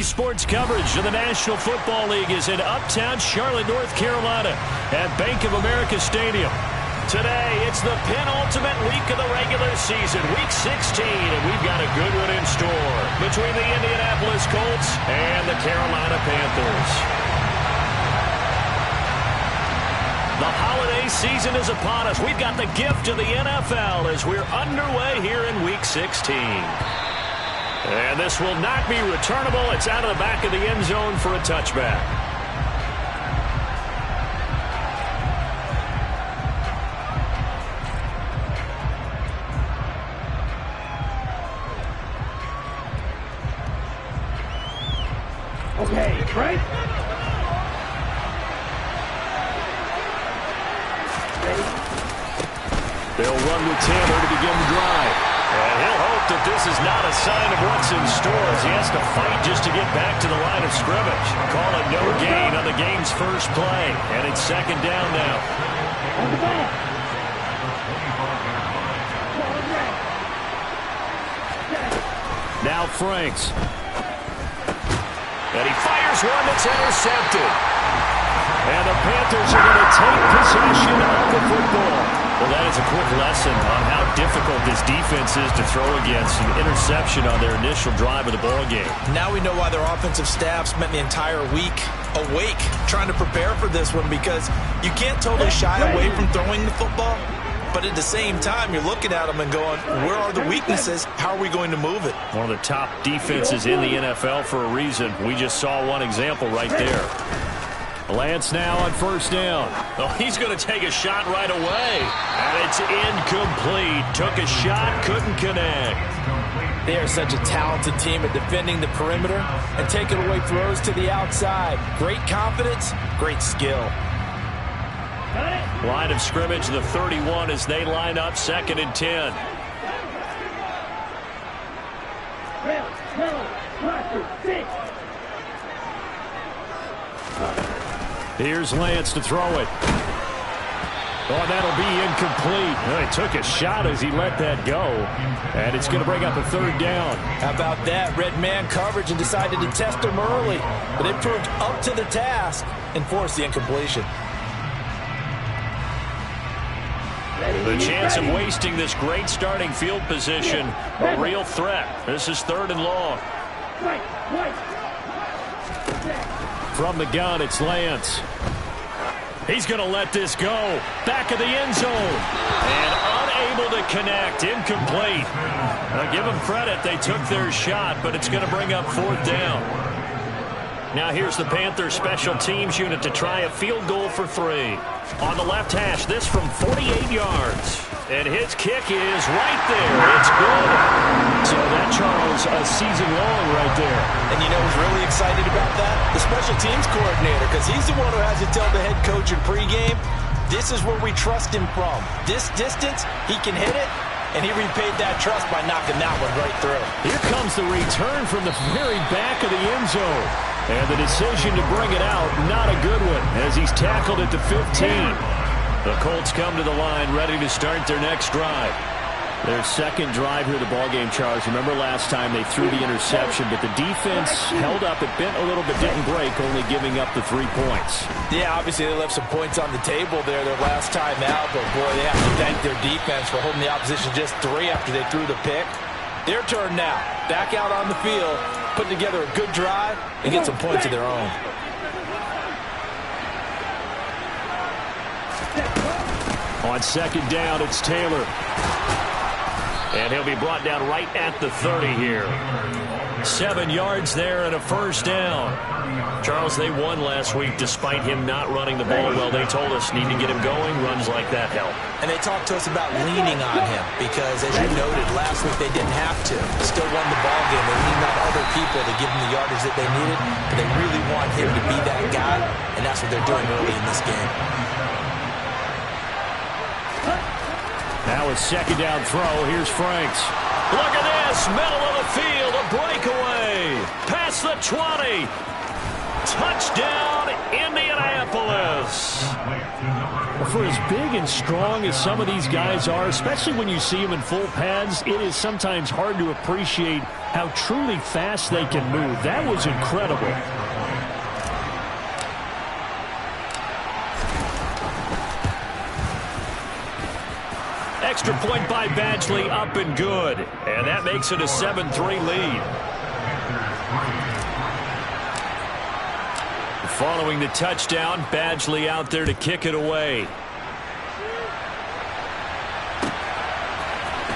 Daily sports coverage of the National Football League is in uptown Charlotte, North Carolina at Bank of America Stadium. Today, it's the penultimate week of the regular season, Week 16, and we've got a good one in store between the Indianapolis Colts and the Carolina Panthers. The holiday season is upon us. We've got the gift of the NFL as we're underway here in Week 16. And this will not be returnable. It's out of the back of the end zone for a touchback. Okay, right? They'll run with Taylor to begin the drive. And he'll hope that this is not a sign of what's in store as he has to fight just to get back to the line of scrimmage. Call it no gain on the game's first play. And it's second down now. Now Franks. And he fires one that's intercepted. And the Panthers are going to take possession of the football. Well, that is a quick lesson on how difficult this defense is to throw against. An interception on their initial drive of the ball game. Now we know why their offensive staff spent the entire week awake trying to prepare for this one, because you can't totally shy away from throwing the football, but at the same time you're looking at them and going, where are the weaknesses? How are we going to move it? One of the top defenses in the NFL for a reason. We just saw one example right there. Lance now on first down. Oh, he's going to take a shot right away. And it's incomplete. Took a shot, couldn't connect. They are such a talented team at defending the perimeter and taking away throws to the outside. Great confidence, great skill. Line of scrimmage, the 31 as they line up, 2nd and 10. Here's Lance to throw it. Oh, that'll be incomplete. Well, he took a shot as he let that go. And it's going to bring up a 3rd down. How about that? Red man coverage and decided to test him early. But it proved up to the task and forced the incompletion. The chance of wasting this great starting field position, a real threat. This is 3rd and long. From the gun, it's Lance. He's going to let this go. Back of the end zone. And unable to connect. Incomplete. Now, give them credit. They took their shot, but it's going to bring up 4th down. Now here's the Panthers special teams unit to try a field goal for 3. On the left hash, this from 48 yards. And his kick is right there. It's good. So that, Charles, a season long right there. And you know who's really excited about that? The special teams coordinator, because he's the one who has to tell the head coach in pregame, this is where we trust him from. This distance, he can hit it, and he repaid that trust by knocking that one right through. Here comes the return from the very back of the end zone. And the decision to bring it out, not a good one, as he's tackled at the 15. The Colts come to the line, ready to start their next drive. Their second drive here of the ballgame, Charles. Remember last time they threw the interception, but the defense held up. It bent a little but didn't break, only giving up the 3 points. Yeah, obviously they left some points on the table there their last time out, but boy, they have to thank their defense for holding the opposition just 3 after they threw the pick. Their turn now. Back out on the field, put together a good drive, and get some points of their own. On 2nd down, it's Taylor. And he'll be brought down right at the 30 here. 7 yards there and a 1st down. Charles, they won last week despite him not running the ball well. They told us need to get him going. Runs like that help. And they talked to us about leaning on him because, as you noted, last week they didn't have to. Still won the ball game. They leaned on other people to give them the yardage that they needed. But they really want him to be that guy, and that's what they're doing early in this game. Now a 2nd down throw. Here's Franks. Look at this. Middle of the field. A breakaway. Past the 20. Touchdown, Indianapolis. For as big and strong as some of these guys are, especially when you see them in full pads, it is sometimes hard to appreciate how truly fast they can move. That was incredible. Extra point by Badgley, up and good. And that makes it a 7-3 lead. Following the touchdown, Badgley out there to kick it away.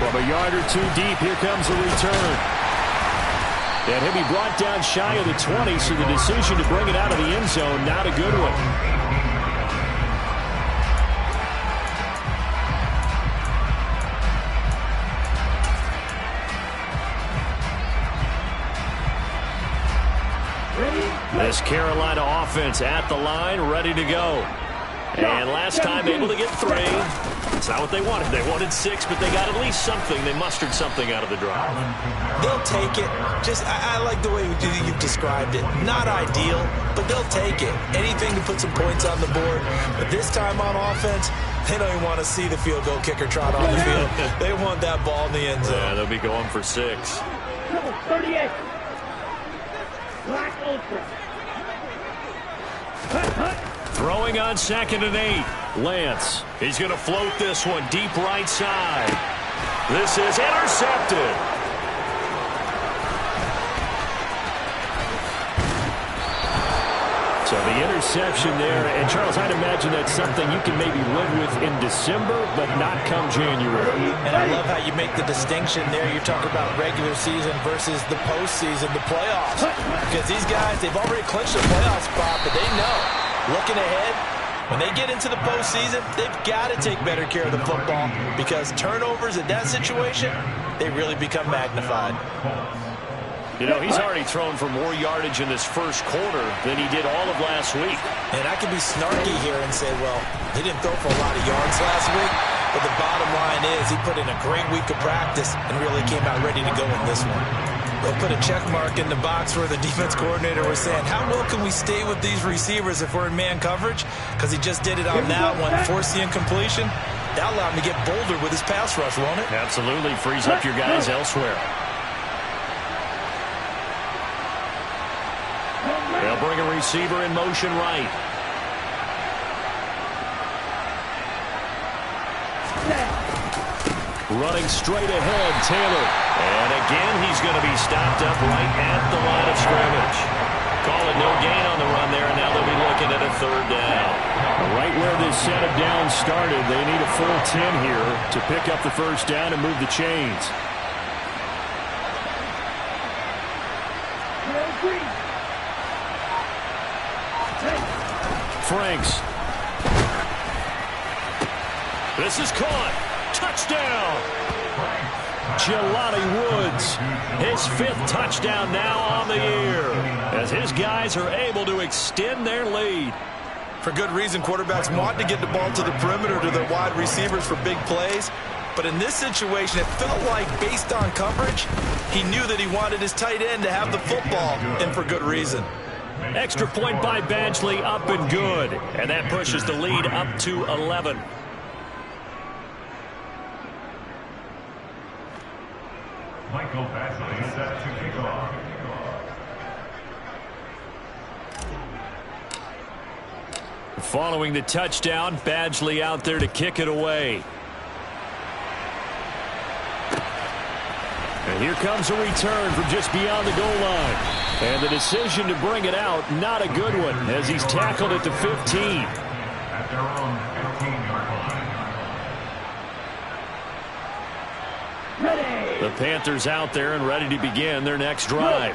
From a yard or two deep, here comes the return. And he'll be brought down shy of the 20, so the decision to bring it out of the end zone, not a good one. This Carolina offense at the line, ready to go. And last time able to get 3. It's not what they wanted. They wanted 6, but they got at least something. They mustered something out of the drive. They'll take it. I like the way you've described it. Not ideal, but they'll take it. Anything to put some points on the board. But this time on offense, they don't even want to see the field goal kicker trot on the field. They want that ball in the end zone. Yeah, they'll be going for 6. 38. Black Ultra. Throwing on 2nd and 8. Lance. He's going to float this one deep right side. This is intercepted. So the interception there. And, Charles, I'd imagine that's something you can maybe live with in December, but not come January. And I love how you make the distinction there. You're talking about regular season versus the postseason, the playoffs. Because these guys, they've already clinched a playoff spot, but they know, looking ahead, when they get into the postseason, they've got to take better care of the football because turnovers in that situation, they really become magnified. You know, he's already thrown for more yardage in this first quarter than he did all of last week. And I can be snarky here and say, well, he didn't throw for a lot of yards last week, but the bottom line is he put in a great week of practice and really came out ready to go in this one. They'll put a check mark in the box where the defense coordinator was saying, how well can we stay with these receivers if we're in man coverage? Because he just did it on that one, forced the incompletion. That allowed him to get bolder with his pass rush, won't it? Absolutely. Frees up your guys elsewhere. They'll bring a receiver in motion right. Running straight ahead, Taylor. And again, he's going to be stopped up right at the line of scrimmage. Call it no gain on the run there, and now they'll be looking at a 3rd down. Right where this set of downs started, they need a full 10 here to pick up the 1st down and move the chains. Franks. This is caught. Touchdown. Jelani Woods. His 5th touchdown now on the year as his guys are able to extend their lead. For good reason, quarterbacks want to get the ball to the perimeter to their wide receivers for big plays. But in this situation, it felt like based on coverage, he knew that he wanted his tight end to have the football, and for good reason. Extra point by Badgley, up and good. And that pushes the lead up to 11. Michael Badgley set to kick off. Following the touchdown, Badgley out there to kick it away. And here comes a return from just beyond the goal line. And the decision to bring it out, not a good one, as he's tackled at the 15. At their own 15-yard line. The Panthers out there and ready to begin their next drive.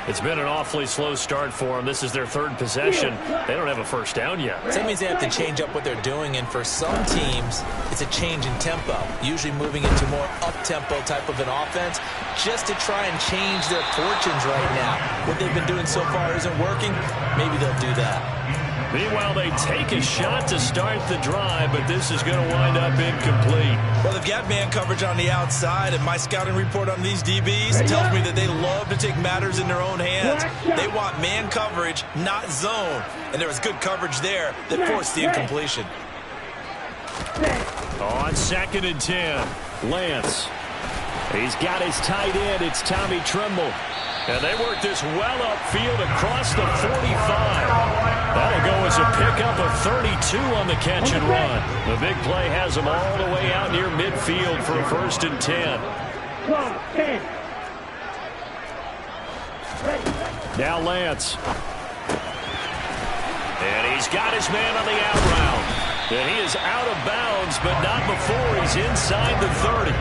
It's been an awfully slow start for them. This is their 3rd possession. They don't have a 1st down yet. So that means they have to change up what they're doing, and for some teams, it's a change in tempo, usually moving into more up-tempo type of an offense just to try and change their fortunes right now. What they've been doing so far isn't working. Maybe they'll do that. Meanwhile, they take a shot to start the drive, but this is going to wind up incomplete. Well, they've got man coverage on the outside, and my scouting report on these DBs tells me that they love to take matters in their own hands. They want man coverage, not zone. And there was good coverage there that forced the incompletion. On 2nd and 10, Lance. He's got his tight end. It's Tommy Tremble. And they work this well upfield across the 45. That'll go as a pickup of 32 on the catch and run. The big play has them all the way out near midfield for a 1st and 10. Now Lance. And he's got his man on the out route. And he is out of bounds, but not before he's inside the 30.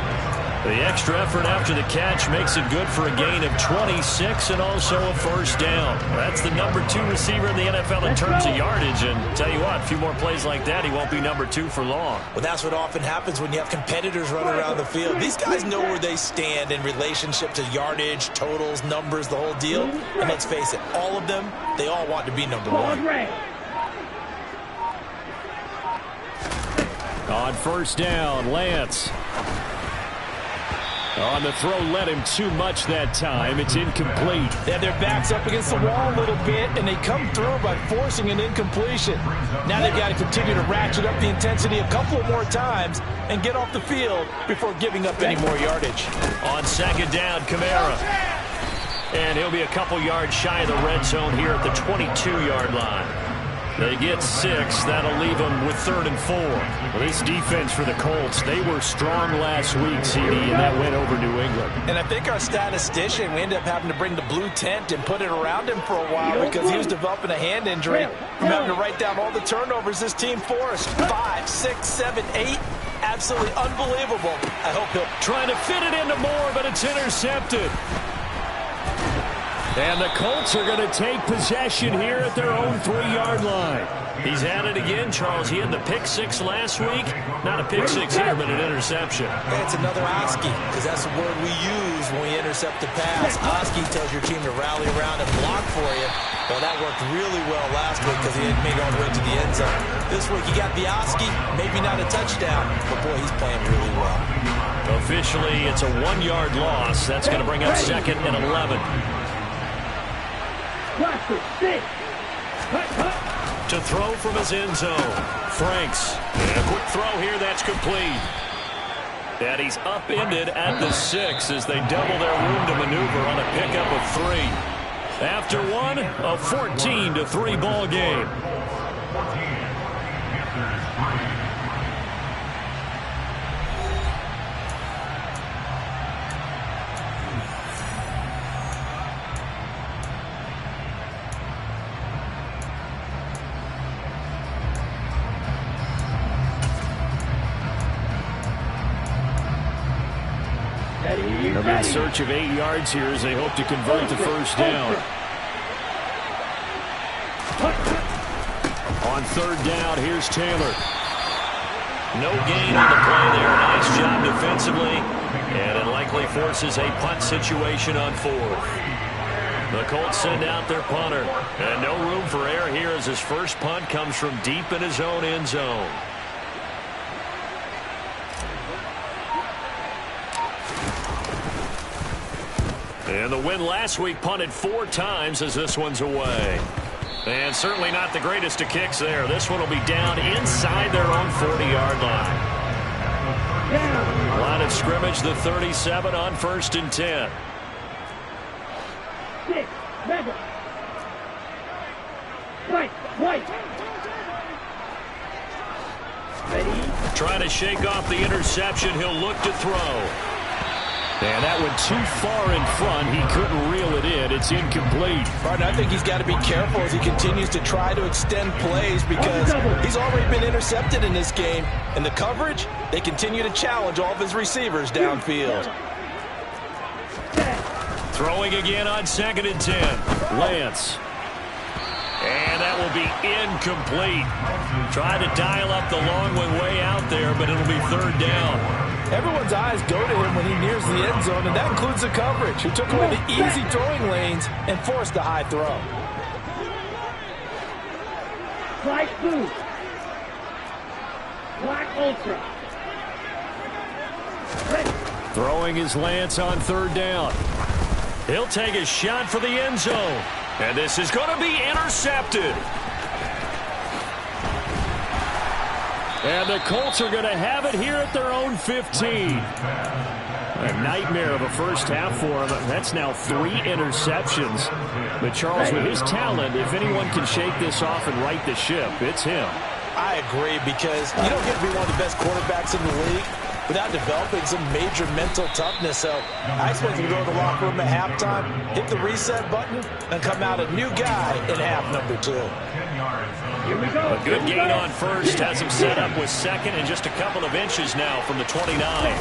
The extra effort after the catch makes it good for a gain of 26 and also a 1st down. That's the number 2 receiver in the NFL in terms of yardage. And tell you what, a few more plays like that, he won't be number 2 for long. Well, that's what often happens when you have competitors running around the field. These guys know where they stand in relationship to yardage, totals, numbers, the whole deal. And let's face it, all of them, they all want to be number 1. On 1st down, Lance. On the throw, led him too much that time. It's incomplete. They have their backs up against the wall a little bit, and they come through by forcing an incompletion. Now they've got to continue to ratchet up the intensity a couple of more times and get off the field before giving up any more yardage. On 2nd down, Kamara. And he'll be a couple yards shy of the red zone here at the 22-yard line. They get 6. That'll leave them with 3rd and 4. Well, this defense for the Colts, they were strong last week, CD, and that went over New England. And I think our statistician, we ended up having to bring the blue tent and put it around him for a while because he was developing a hand injury from having to write down all the turnovers this team forced. 5, 6, 7, 8. Absolutely unbelievable. I hope he'll... Trying to fit it into Moore, but it's intercepted. And the Colts are going to take possession here at their own 3-yard line. He's at it again, Charles. He had the pick 6 last week. Not a pick 6 here, but an interception. It's another Oski, because that's the word we use when we intercept a pass. Oski tells your team to rally around and block for you. Well, that worked really well last week because he had made it all the way to the end zone. This week he got the Oski, maybe not a touchdown, but boy, he's playing really well. Officially, it's a 1-yard loss. That's going to bring up 2nd and 11. To throw from his end zone, Franks. And a quick throw here, that's complete. And he's upended at the 6 as they double their room to maneuver on a pickup of 3. After one, a 14-3 ball game. They're in search of 8 yards here as they hope to convert the 1st down. On 3rd down, here's Taylor. No gain on the play there. Nice job defensively. And it likely forces a punt situation on 4th. The Colts send out their punter. And no room for error here as his first punt comes from deep in his own end zone. And the win last week punted 4 times as this one's away. And certainly not the greatest of kicks there. This one will be down inside their own 40-yard line. Line of scrimmage, the 37 on 1st and 10. 6, Mega. White. Ready. Trying to shake off the interception. He'll look to throw. And that went too far in front. He couldn't reel it in. It's incomplete. Martin, I think he's got to be careful as he continues to try to extend plays because he's already been intercepted in this game. And the coverage, they continue to challenge all of his receivers downfield. Throwing again on 2nd and 10. Lance. And that will be incomplete. Tried to dial up the long one way out there, but it'll be 3rd down. Everyone's eyes go to him when he nears the end zone, and that includes the coverage, who took away the easy throwing lanes and forced a high throw. Black blue. Black ultra. Red. Throwing his Lance on third down. He'll take a shot for the end zone. And this is going to be intercepted. And the Colts are going to have it here at their own 15. A nightmare of a first half for him. That's now 3 interceptions. But Charles, with his talent, if anyone can shake this off and right the ship, it's him. I agree, because you don't get to be one of the best quarterbacks in the league without developing some major mental toughness. So I expect him to go to the locker room at halftime, hit the reset button, and come out a new guy in half number 2. Here we go. A good gain on first has him set up with second and just a couple of inches now from the 29.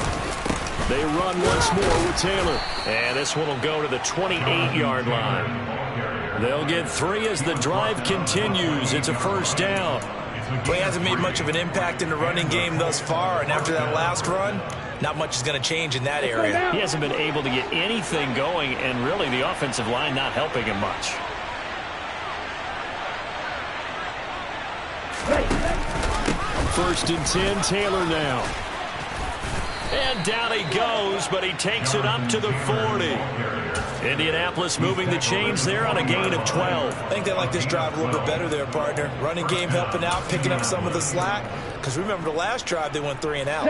They run once more with Taylor. And this one will go to the 28-yard line. They'll get 3 as the drive continues. It's a first down. Well, he hasn't made much of an impact in the running game thus far, and after that last run, not much is going to change in that area. He hasn't been able to get anything going, and really the offensive line not helping him much. First and 10, Taylor now. And down he goes, but he takes it up to the 40. Indianapolis moving the chains there on a gain of 12. I think they like this drive a little bit better there, partner. Running game helping out, picking up some of the slack. Because remember the last drive, they went 3 and out.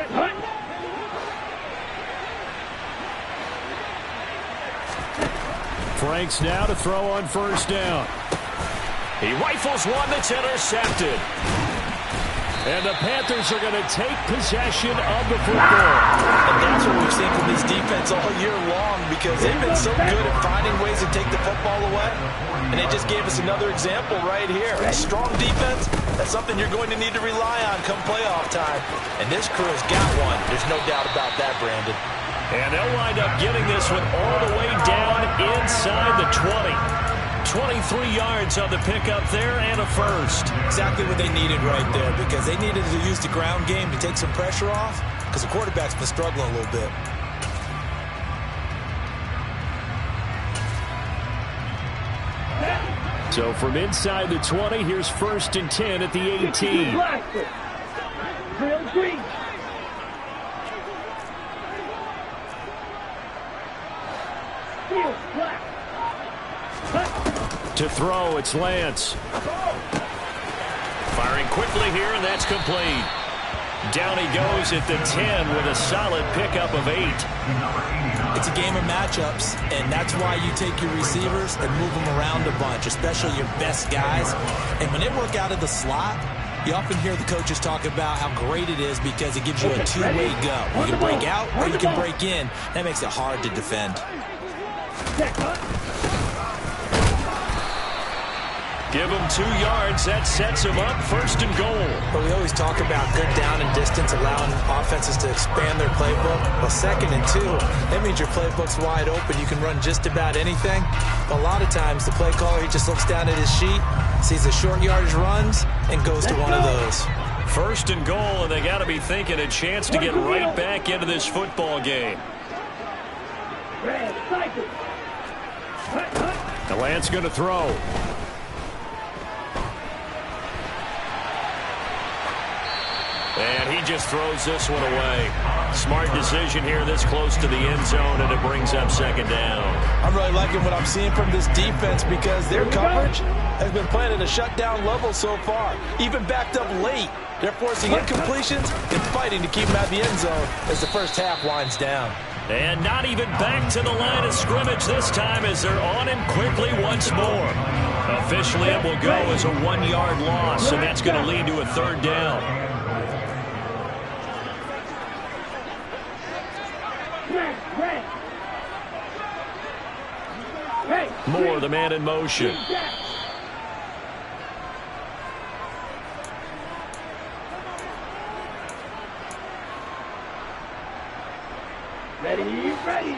Franks now to throw on first down. He rifles one that's intercepted. And the Panthers are going to take possession of the football. And that's what we've seen from this defense all year long, because they've been so good at finding ways to take the football away. And they just gave us another example right here. A strong defense, that's something you're going to need to rely on come playoff time. And this crew has got one. There's no doubt about that, Brandon. And they'll wind up getting this one all the way down inside the 20. 23 yards on the pickup there and a first. Exactly what they needed right there, because they needed to use the ground game to take some pressure off, because the quarterback's been struggling a little bit. So from inside the 20, here's first and 10 at the 18. Real green. Field black. To throw, it's Lance. Firing quickly here, and that's complete. Down he goes at the 10 with a solid pickup of 8. It's a game of matchups, and that's why you take your receivers and move them around a bunch, especially your best guys. And when they work out of the slot, you often hear the coaches talk about how great it is because it gives you a two-way go. You can break out or you can break in. That makes it hard to defend. Give him 2 yards. That sets him up first and goal. But we always talk about good down and distance, allowing offenses to expand their playbook. Well, 2nd and 2, that means your playbook's wide open. You can run just about anything. But a lot of times, the play caller, he just looks down at his sheet, sees the short yardage runs, and goes to one of those. First and goal, and they got to be thinking a chance to get right back into this football game. The Lance going to throw. And he just throws this one away. Smart decision here this close to the end zone, and it brings up second down. I'm really liking what I'm seeing from this defense, because their coverage has been playing at a shutdown level so far. Even backed up late. They're forcing incompletions and fighting to keep them out of the end zone as the first half winds down. And not even back to the line of scrimmage this time as they're on him quickly once more. Officially, it will go as a 1-yard loss, and that's going to lead to a third down. Moore, the man in motion. Ready, ready.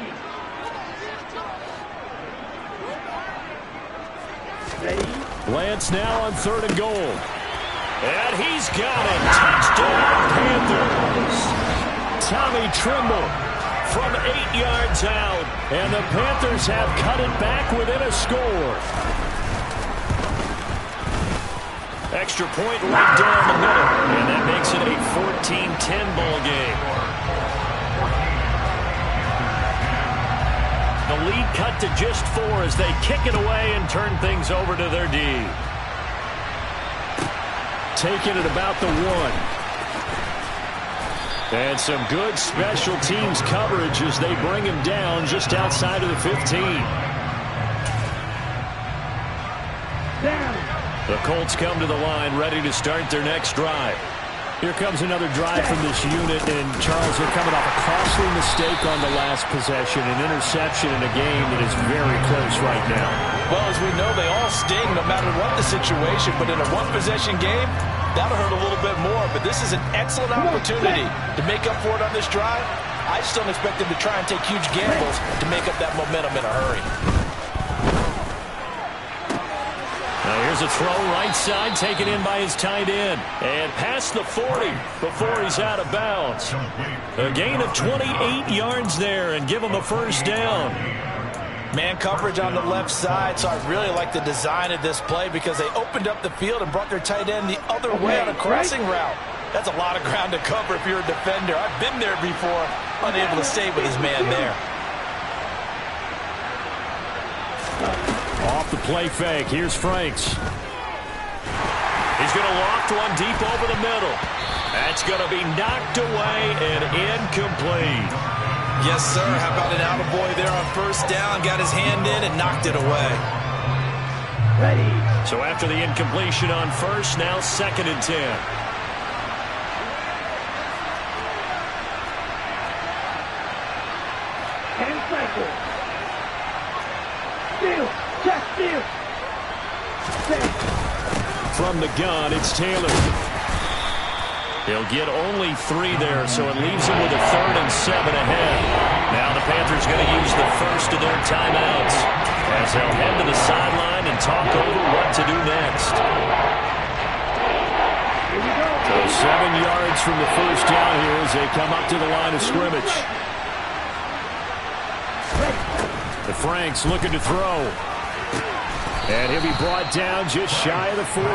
Ready. Lance now on 3rd and goal. And he's got it. Touchdown, Panthers. Tommy Trimble from 8 yards out. And the Panthers have cut it back within a score. Extra point right down the middle. And that makes it a 14-10 ball game. The lead cut to just 4 as they kick it away and turn things over to their D. Taking it about the 1. And some good special teams coverage as they bring him down just outside of the 15. Down. The Colts come to the line ready to start their next drive. Here comes another drive from this unit, and Charles, they're coming off a costly mistake on the last possession, an interception in a game that is very close right now. Well, as we know, they all sting no matter what the situation, but in a one-possession game, that'll hurt a little bit more. But this is an excellent opportunity to make up for it on this drive. I just don't expect them to try and take huge gambles to make up that momentum in a hurry. Now here's a throw right side taken in by his tight end. And past the 40 before he's out of bounds. A gain of 28 yards there and give him a first down. Man coverage on the left side, so I really like the design of this play because they opened up the field and brought their tight end the other way on a crossing route. That's a lot of ground to cover if you're a defender. I've been there before, unable to stay with his man there. Off the play fake, here's Franks. He's going to loft one deep over the middle. That's going to be knocked away and incomplete. Yes, sir. How about an attaboy there on first down? Got his hand in and knocked it away. Ready. So after the incompletion on first, now 2nd and 10. And cycle. Steal. Check steal. From the gun, it's Taylor. He'll get only 3 there, so it leaves him with a 3rd and 7 ahead. Now the Panthers going to use the first of their timeouts as they'll head to the sideline and talk over what to do next. So 7 yards from the first down here as they come up to the line of scrimmage. The Franks looking to throw. And he'll be brought down just shy of the 40.